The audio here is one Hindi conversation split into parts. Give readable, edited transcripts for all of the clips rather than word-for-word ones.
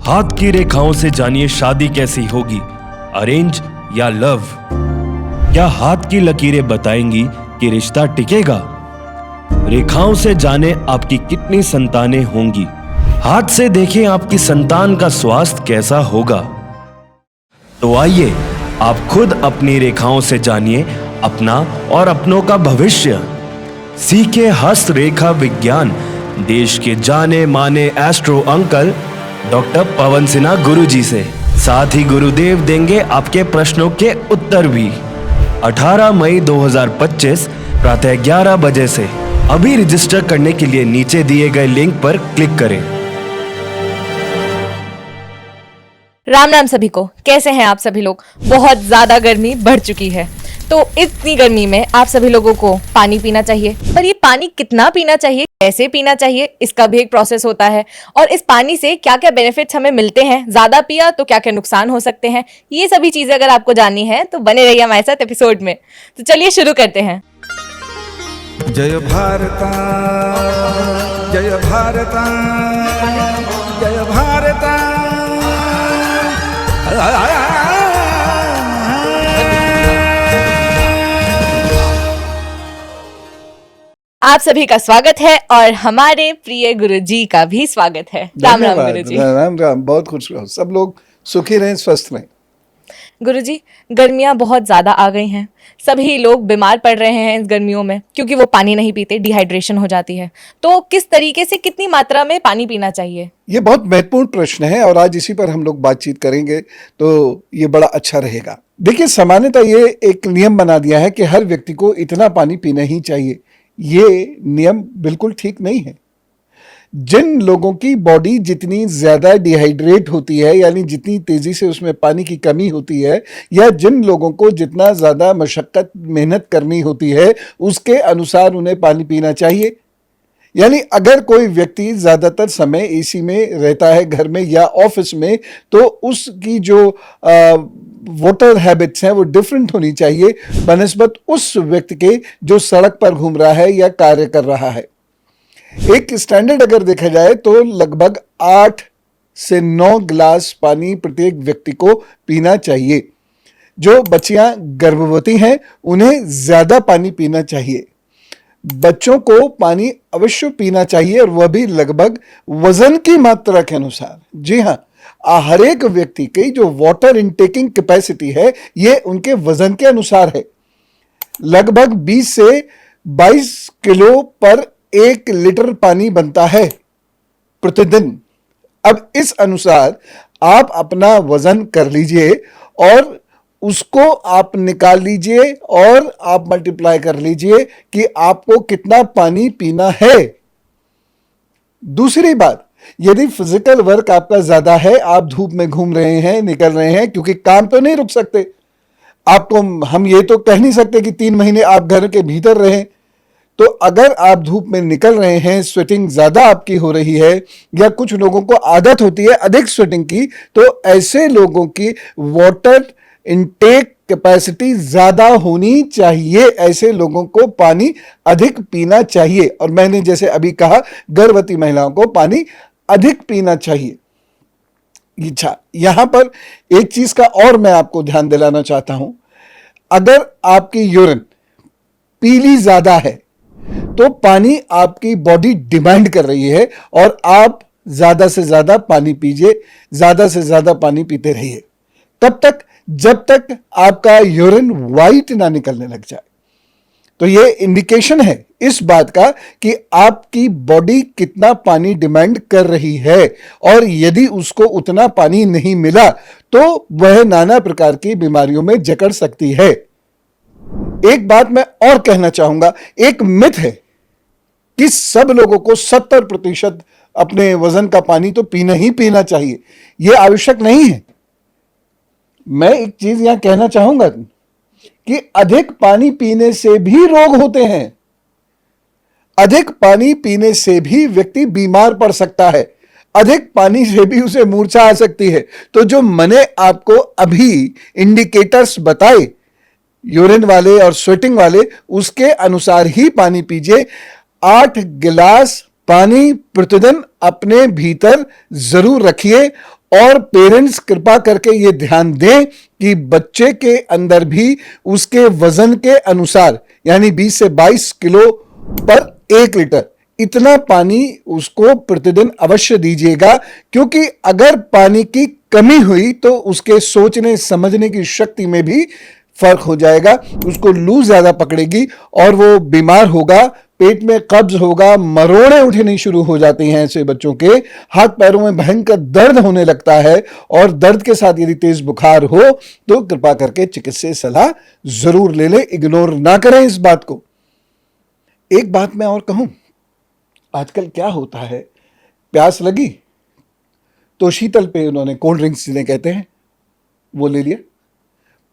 हाथ की रेखाओं से जानिए शादी कैसी होगी, अरेंज या लव। क्या हाथ की लकीरें बताएंगी कि रिश्ता टिकेगा? रेखाओं से जाने आपकी कितनी संतानें होंगी। हाथ से देखें आपकी संतान का स्वास्थ्य कैसा होगा। तो आइए आप खुद अपनी रेखाओं से जानिए अपना और अपनों का भविष्य। सीखे हस्त रेखा विज्ञान देश के जाने माने एस्ट्रो अंकल डॉक्टर पवन सिन्हा गुरुजी से। साथ ही गुरुदेव देंगे आपके प्रश्नों के उत्तर भी। 18 मई 2025 प्रातः 11 बजे से। अभी रजिस्टर करने के लिए नीचे दिए गए लिंक पर क्लिक करें। राम राम सभी को। कैसे हैं आप सभी लोग? बहुत ज्यादा गर्मी बढ़ चुकी है, तो इतनी गर्मी में आप सभी लोगों को पानी पीना चाहिए। पर ये पानी कितना पीना चाहिए, कैसे पीना चाहिए, इसका भी एक प्रोसेस होता है। और इस पानी से क्या क्या बेनिफिट्स हमें मिलते हैं, ज्यादा पिया तो क्या क्या नुकसान हो सकते हैं, ये सभी चीजें अगर आपको जाननी है तो बने रहिए हमारे साथ एपिसोड में। तो चलिए शुरू करते हैं। जय भारता जय भारता जय भारता। आप सभी का स्वागत है और हमारे प्रिय गुरुजी का भी स्वागत है। राम राम गुरुजी। राम राम। बहुत खुश रहो, सब लोग सुखी रहें, स्वस्थ रहें। गुरुजी, गर्मियां बहुत ज्यादा आ गई हैं। सभी लोग बीमार पड़ रहे हैं इस गर्मियों में क्योंकि वो पानी नहीं पीते, डिहाइड्रेशन हो जाती है। तो किस तरीके से, कितनी मात्रा में पानी पीना चाहिए? ये बहुत महत्वपूर्ण प्रश्न है और आज इसी पर हम लोग बातचीत करेंगे, तो ये बड़ा अच्छा रहेगा। देखिए, सामान्यतः ये एक नियम बना दिया है कि हर व्यक्ति को इतना पानी पीना ही चाहिए। ये नियम बिल्कुल ठीक नहीं है। जिन लोगों की बॉडी जितनी ज्यादा डिहाइड्रेट होती है, यानी जितनी तेजी से उसमें पानी की कमी होती है, या जिन लोगों को जितना ज्यादा मशक्कत मेहनत करनी होती है, उसके अनुसार उन्हें पानी पीना चाहिए। यानी अगर कोई व्यक्ति ज्यादातर समय एसी में रहता है घर में या ऑफिस में, तो उसकी जो वाटर हैबिट्स हैं वो डिफरेंट होनी चाहिए बनिस्बत उस व्यक्ति के जो सड़क पर घूम रहा है या कार्य कर रहा है। एक स्टैंडर्ड अगर देखा जाए तो लगभग 8 से 9 गिलास पानी प्रत्येक व्यक्ति को पीना चाहिए। जो बच्चियां गर्भवती हैं उन्हें ज्यादा पानी पीना चाहिए। बच्चों को पानी अवश्य पीना चाहिए और वह भी लगभग वजन की मात्रा के अनुसार। जी हाँ, हर एक व्यक्ति की जो वाटर इनटेकिंग कैपेसिटी है ये उनके वजन के अनुसार है। लगभग 20 से 22 किलो पर 1 लीटर पानी बनता है प्रतिदिन। अब इस अनुसार आप अपना वजन कर लीजिए और उसको आप निकाल लीजिए और आप मल्टीप्लाई कर लीजिए कि आपको कितना पानी पीना है। दूसरी बात, यदि फिजिकल वर्क आपका ज्यादा है, आप धूप में घूम रहे हैं, निकल रहे हैं, क्योंकि काम तो नहीं रुक सकते आपको, हम ये तो कह नहीं सकते कि 3 महीने आप घर के भीतर रहें। तो अगर आप धूप में निकल रहे हैं, स्वेटिंग ज्यादा आपकी हो रही है, या कुछ लोगों को आदत होती है अधिक स्वेटिंग की, तो ऐसे लोगों की वाटर इनटेक कैपेसिटी ज्यादा होनी चाहिए। ऐसे लोगों को पानी अधिक पीना चाहिए। और मैंने जैसे अभी कहा, गर्भवती महिलाओं को पानी अधिक पीना चाहिए। अच्छा, यहां पर एक चीज का और मैं आपको ध्यान दिलाना चाहता हूं। अगर आपकी यूरिन पीली ज्यादा है तो पानी आपकी बॉडी डिमांड कर रही है और आप ज्यादा से ज्यादा पानी पीजिए, ज्यादा से ज्यादा पानी पीते रहिए। कब तक? जब तक आपका यूरिन वाइट ना निकलने लग जाए। तो ये इंडिकेशन है इस बात का कि आपकी बॉडी कितना पानी डिमांड कर रही है, और यदि उसको उतना पानी नहीं मिला तो वह नाना प्रकार की बीमारियों में जकड़ सकती है। एक बात मैं और कहना चाहूंगा, एक मिथ है कि सब लोगों को 70% अपने वजन का पानी तो पीना ही पीना चाहिए। यह आवश्यक नहीं है। मैं एक चीज यहां कहना चाहूंगा कि अधिक पानी पीने से भी रोग होते हैं। अधिक पानी पीने से भी व्यक्ति बीमार पड़ सकता है। अधिक पानी से भी उसे मूर्छा आ सकती है। तो जो मैंने आपको अभी इंडिकेटर्स बताए यूरिन वाले और स्वेटिंग वाले, उसके अनुसार ही पानी पीजिए। 8 गिलास पानी प्रतिदिन अपने भीतर जरूर रखिए और पेरेंट्स कृपा करके ये ध्यान दें कि बच्चे के अंदर भी उसके वजन के अनुसार यानी 20 से 22 किलो पर 1 लीटर इतना पानी उसको प्रतिदिन अवश्य दीजिएगा, क्योंकि अगर पानी की कमी हुई तो उसके सोचने समझने की शक्ति में भी फर्क हो जाएगा, उसको लू ज्यादा पकड़ेगी और वो बीमार होगा, पेट में कब्ज होगा, मरोड़े उठनी शुरू हो जाती हैं ऐसे बच्चों के, हाथ पैरों में भयंकर दर्द होने लगता है और दर्द के साथ यदि तेज बुखार हो तो कृपा करके चिकित्सीय सलाह जरूर ले लें, इग्नोर ना करें इस बात को। एक बात मैं और कहूं, आजकल क्या होता है, प्यास लगी तो शीतल पे उन्होंने कोल्ड ड्रिंक्स जिन्हें कहते हैं वो ले लिया।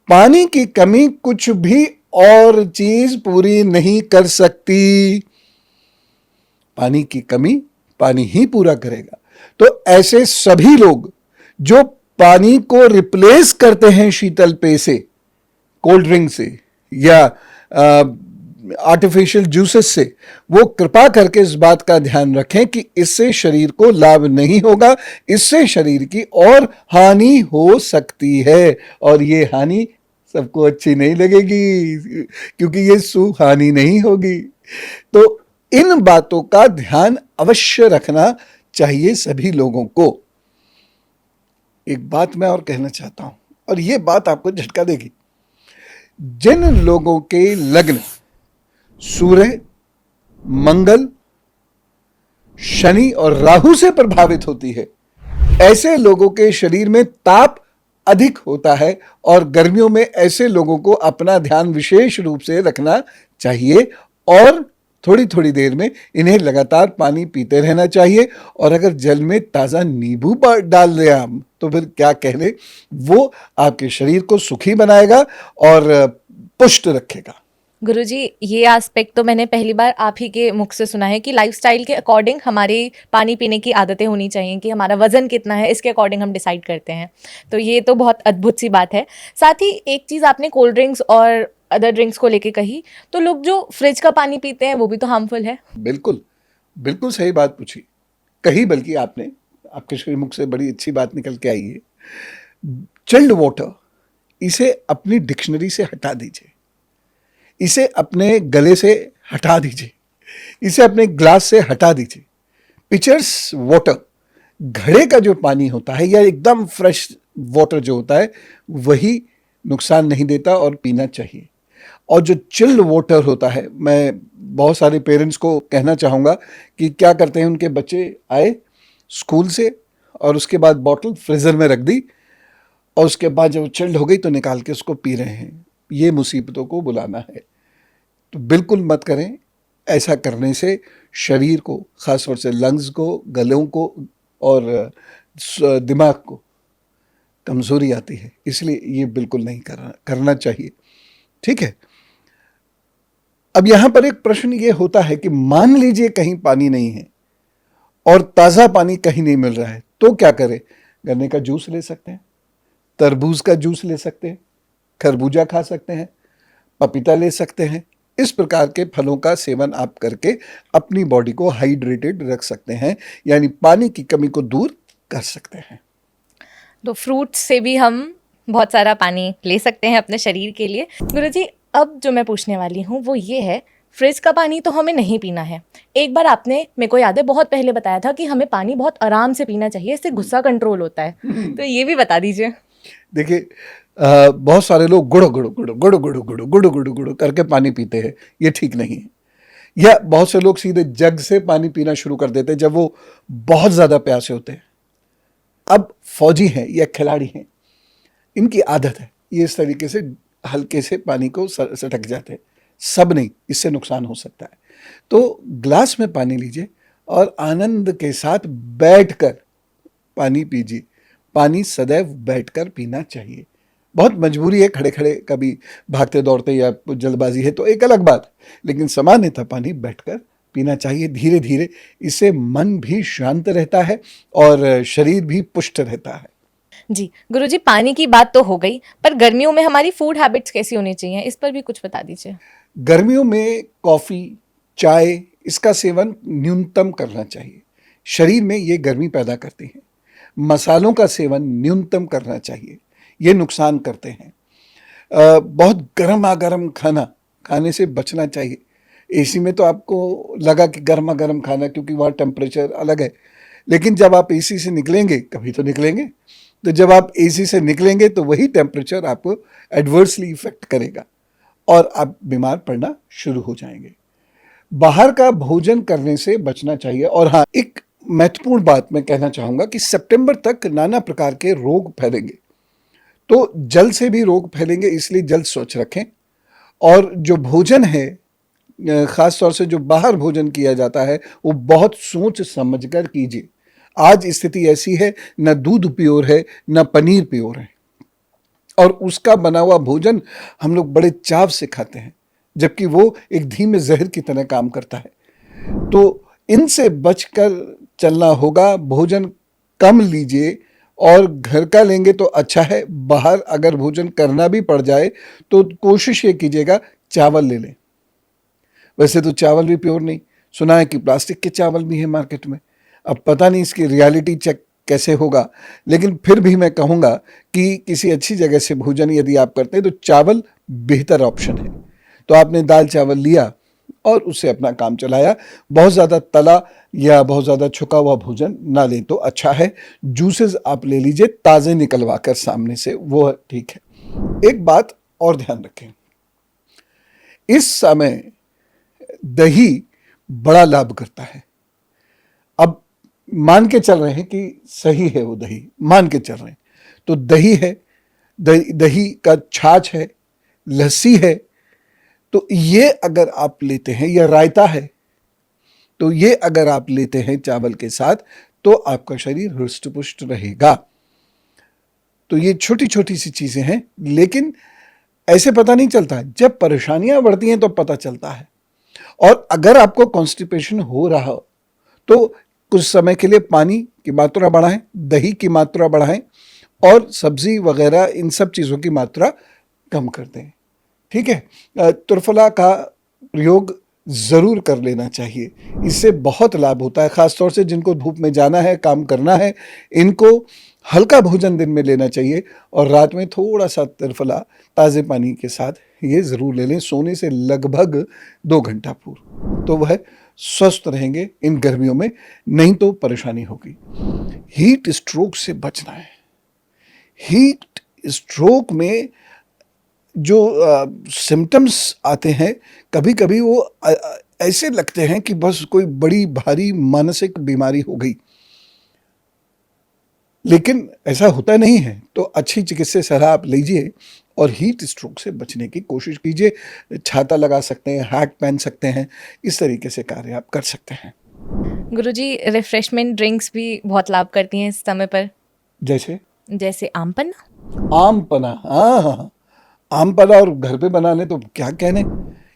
पानी की कमी कुछ भी और चीज पूरी नहीं कर सकती, पानी की कमी पानी ही पूरा करेगा। तो ऐसे सभी लोग जो पानी को रिप्लेस करते हैं शीतल पेय से, कोल्ड ड्रिंक से या आर्टिफिशियल जूसेस से, वो कृपा करके इस बात का ध्यान रखें कि इससे शरीर को लाभ नहीं होगा, इससे शरीर की और हानि हो सकती है और ये हानि सबको अच्छी नहीं लगेगी क्योंकि ये सुहानी नहीं होगी। तो इन बातों का ध्यान अवश्य रखना चाहिए सभी लोगों को। एक बात मैं और कहना चाहता हूं और ये बात आपको झटका देगी, जिन लोगों के लग्न सूर्य, मंगल, शनि और राहु से प्रभावित होती है, ऐसे लोगों के शरीर में ताप अधिक होता है और गर्मियों में ऐसे लोगों को अपना ध्यान विशेष रूप से रखना चाहिए और थोड़ी थोड़ी देर में इन्हें लगातार पानी पीते रहना चाहिए। और अगर जल में ताज़ा नींबू डाल दें हम तो फिर क्या कहने, वो आपके शरीर को सुखी बनाएगा और पुष्ट रखेगा। गुरुजी, ये एस्पेक्ट तो मैंने पहली बार आप ही के मुख से सुना है कि लाइफस्टाइल के अकॉर्डिंग हमारी पानी पीने की आदतें होनी चाहिए, कि हमारा वजन कितना है इसके अकॉर्डिंग हम डिसाइड करते हैं। तो ये तो बहुत अद्भुत सी बात है। साथ ही एक चीज़ आपने कोल्ड ड्रिंक्स और अदर ड्रिंक्स को लेके कही, तो लोग जो फ्रिज का पानी पीते हैं वो भी तो हार्मफुल है। बिल्कुल बिल्कुल सही बात पूछी, कही बल्कि आपने, आपके श्री मुख से बड़ी अच्छी बात निकल के आई है। चिल्ड वाटर, इसे अपनी डिक्शनरी से हटा दीजिए, इसे अपने गले से हटा दीजिए, इसे अपने ग्लास से हटा दीजिए। पिचर्स वाटर, घड़े का जो पानी होता है या एकदम फ्रेश वाटर जो होता है वही नुकसान नहीं देता और पीना चाहिए। और जो चिल्ड वाटर होता है, मैं बहुत सारे पेरेंट्स को कहना चाहूँगा कि क्या करते हैं, उनके बच्चे आए स्कूल से और उसके बाद बॉटल फ्रीज़र में रख दी और उसके बाद जब चिल्ड हो गई तो निकाल के उसको पी रहे हैं। ये मुसीबतों को बुलाना है, तो बिल्कुल मत करें। ऐसा करने से शरीर को, ख़ास तौर से लंग्स को, गलों को और दिमाग को कमज़ोरी आती है, इसलिए ये बिल्कुल नहीं करना चाहिए। ठीक है। अब यहाँ पर एक प्रश्न ये होता है कि मान लीजिए कहीं पानी नहीं है और ताज़ा पानी कहीं नहीं मिल रहा है तो क्या करें? गन्ने का जूस ले सकते हैं, तरबूज का जूस ले सकते हैं, खरबूजा खा सकते हैं, पपीता ले सकते हैं। इस प्रकार के फलों का सेवन आप करके अपनी बॉडी को हाइड्रेटेड रख सकते हैं, यानी पानी की कमी को दूर कर सकते हैं। तो फ्रूट्स से भी हम बहुत सारा पानी ले सकते हैं अपने शरीर के लिए। गुरुजी, अब जो मैं पूछने वाली हूँ वो ये है, फ्रिज का पानी तो हमें नहीं पीना है। एक बार आपने, मेरे को याद है, बहुत पहले बताया था कि हमें पानी बहुत आराम से पीना चाहिए, इससे गुस्सा कंट्रोल होता है। तो ये भी बता दीजिए। देखिए, बहुत सारे लोग गुड़ो गुड़ो गुड़ो गुड़ो गुड़ो गुड़ो गुड़ो गुड़ो गुड़ो करके पानी पीते हैं, ये ठीक नहीं है। या बहुत से लोग सीधे जग से पानी पीना शुरू कर देते हैं जब वो बहुत ज़्यादा प्यासे होते हैं। अब फौजी हैं या खिलाड़ी हैं, इनकी आदत है ये इस तरीके से हल्के से पानी को सटक जाते हैं। सब नहीं, इससे नुकसान हो सकता है। तो ग्लास में पानी लीजिए और आनंद के साथ बैठकर पानी पीजिए। पानी सदैव बैठकर पीना चाहिए। बहुत मजबूरी है, खड़े खड़े कभी भागते दौड़ते या जल्दबाजी है तो एक अलग बात, लेकिन सामान्यतः पानी बैठकर पीना चाहिए धीरे धीरे। इससे मन भी शांत रहता है और शरीर भी पुष्ट रहता है। जी गुरुजी, पानी की बात तो हो गई, पर गर्मियों में हमारी फूड हैबिट्स कैसी होनी चाहिए, इस पर भी कुछ बता दीजिए। गर्मियों में कॉफ़ी, चाय, इसका सेवन न्यूनतम करना चाहिए। शरीर में ये गर्मी पैदा करती हैं। मसालों का सेवन न्यूनतम करना चाहिए, ये नुकसान करते हैं। बहुत गर्मा गर्म खाना खाने से बचना चाहिए। एसी में तो आपको लगा कि गर्मा गर्म खाना, क्योंकि वहाँ टेम्परेचर अलग है, लेकिन जब आप एसी से निकलेंगे, कभी तो निकलेंगे, तो जब आप एसी से निकलेंगे तो वही टेम्परेचर आपको एडवर्सली इफेक्ट करेगा और आप बीमार पड़ना शुरू हो जाएंगे। बाहर का भोजन करने से बचना चाहिए। और हाँ, एक महत्वपूर्ण बात मैं कहना चाहूँगा कि सितंबर तक नाना प्रकार के रोग फैलेंगे, तो जल से भी रोग फैलेंगे, इसलिए जल स्वच्छ रखें। और जो भोजन है, ख़ास तौर से जो बाहर भोजन किया जाता है, वो बहुत सोच समझ कर कीजिए। आज स्थिति ऐसी है, न दूध प्योर है, न पनीर प्योर है, और उसका बना हुआ भोजन हम लोग बड़े चाव से खाते हैं, जबकि वो एक धीमे जहर की तरह काम करता है। तो इनसे बचकर चलना होगा। भोजन कम लीजिए, और घर का लेंगे तो अच्छा है। बाहर अगर भोजन करना भी पड़ जाए तो कोशिश ये कीजिएगा चावल ले लें। वैसे तो चावल भी प्योर नहीं, सुना है कि प्लास्टिक के चावल भी हैं मार्केट में। अब पता नहीं इसकी रियलिटी चेक कैसे होगा, लेकिन फिर भी मैं कहूँगा कि किसी अच्छी जगह से भोजन यदि आप करते हैं तो चावल बेहतर ऑप्शन है। तो आपने दाल चावल लिया और उससे अपना काम चलाया। बहुत ज़्यादा तला या बहुत ज़्यादा छुका हुआ भोजन ना लें तो अच्छा है। जूसेस आप ले लीजिए ताज़े निकलवा कर सामने से, वो ठीक है। एक बात और ध्यान रखें, इस समय दही बड़ा लाभ करता है। अब मान के चल रहे हैं कि सही है, वो दही मान के चल रहे हैं, तो दही है, दही का छाछ है, लस्सी है, तो ये अगर आप लेते हैं, या रायता है, तो ये अगर आप लेते हैं चावल के साथ, तो आपका शरीर हृष्ट पुष्ट रहेगा। तो ये छोटी छोटी सी चीजें हैं, लेकिन ऐसे पता नहीं चलता। जब परेशानियां बढ़ती हैं तो पता चलता है। और अगर आपको कॉन्स्टिपेशन हो रहा हो तो कुछ समय के लिए पानी की मात्रा बढ़ाएं, दही की मात्रा बढ़ाएं, और सब्जी वगैरह इन सब चीज़ों की मात्रा कम कर दें। ठीक है। त्रिफला का प्रयोग ज़रूर कर लेना चाहिए, इससे बहुत लाभ होता है। ख़ास तौर से जिनको धूप में जाना है, काम करना है, इनको हल्का भोजन दिन में लेना चाहिए, और रात में थोड़ा सा त्रिफला ताज़े पानी के साथ ये ज़रूर ले लें, सोने से लगभग 2 घंटा पूर्व, तो वह स्वस्थ रहेंगे इन गर्मियों में। नहीं तो परेशानी होगी। हीट स्ट्रोक से बचना है। हीट स्ट्रोक में जो सिम्टम्स आते हैं, कभी कभी वो ऐसे लगते हैं कि बस कोई बड़ी भारी मानसिक बीमारी हो गई, लेकिन ऐसा होता नहीं है। तो अच्छी चिकित्सा सलाह आप लीजिए और हीट स्ट्रोक से बचने की कोशिश कीजिए। छाता लगा सकते हैं, हैट पहन सकते हैं, इस तरीके से कार्य आप कर सकते हैं। गुरुजी, रिफ्रेशमेंट ड्रिंक्स भी बहुत लाभ करती हैं इस समय पर, जैसे आम पन्ना। आम पन्ना, हाँ हाँ, आम पन्ना और घर पे बनाने तो क्या कहने,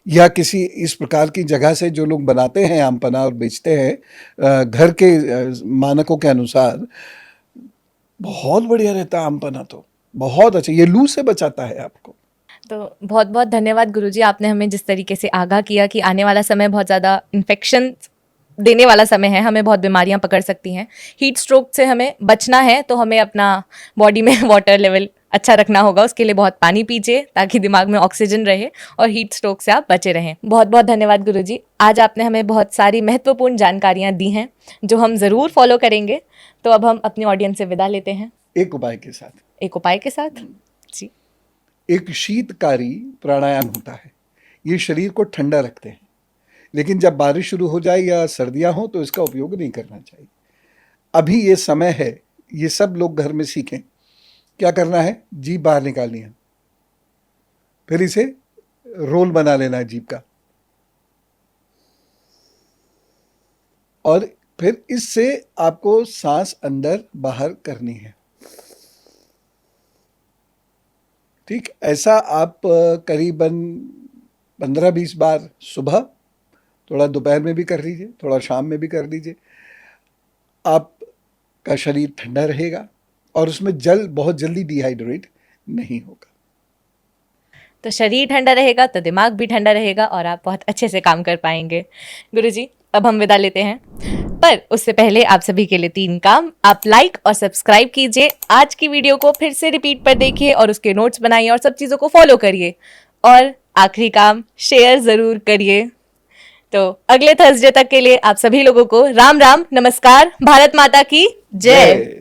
या किसी इस प्रकार की जगह से जो लोग बनाते हैं आम पन्ना और बेचते हैं घर के मानकों के अनुसार, बहुत बढ़िया रहता है आम पन्ना, तो बहुत अच्छा, ये लू से बचाता है आपको। तो बहुत बहुत धन्यवाद गुरुजी, आपने हमें जिस तरीके से आगाह किया कि आने वाला समय बहुत ज़्यादा इन्फेक्शन देने वाला समय है, हमें बहुत बीमारियां पकड़ सकती हैं। हीट स्ट्रोक से हमें बचना है तो हमें अपना बॉडी में वाटर लेवल अच्छा रखना होगा। उसके लिए बहुत पानी पीजिए ताकि दिमाग में ऑक्सीजन रहे और हीट स्ट्रोक से आप बचे रहें। बहुत बहुत धन्यवाद गुरुजी, आज आपने हमें बहुत सारी महत्वपूर्ण जानकारियां दी हैं जो हम ज़रूर फॉलो करेंगे। तो अब हम अपनी ऑडियंस से विदा लेते हैं एक उपाय के साथ जी। एक शीतकारी प्राणायाम होता है, ये शरीर को ठंडा रखते हैं, लेकिन जब बारिश शुरू हो जाए या सर्दियां हो तो इसका उपयोग नहीं करना चाहिए। अभी ये समय है, ये सब लोग घर में सीखें। क्या करना है, जीभ बाहर निकालनी है, फिर इसे रोल बना लेना है जीभ का, और फिर इससे आपको सांस अंदर बाहर करनी है। ठीक, ऐसा आप करीबन 15-20 बार, सुबह थोड़ा दोपहर में भी कर लीजिए, थोड़ा शाम में भी कर लीजिए। आपका शरीर ठंडा रहेगा और उसमें जल बहुत जल्दी डिहाइड्रेट नहीं होगा। तो शरीर ठंडा रहेगा तो दिमाग भी ठंडा रहेगा और आप बहुत अच्छे से काम कर पाएंगे। गुरुजी, अब हम विदा लेते हैं। पर उससे पहले आप सभी के लिए 3 काम। आप लाइक और सब्सक्राइब कीजिए, आज की वीडियो को फिर से रिपीट पर देखिए और उसके नोट्स बनाइए और सब चीजों को फॉलो करिए। और आखिरी काम, शेयर जरूर करिए। तो अगले थर्सडे तक के लिए आप सभी लोगों को राम राम, नमस्कार, भारत माता की जय।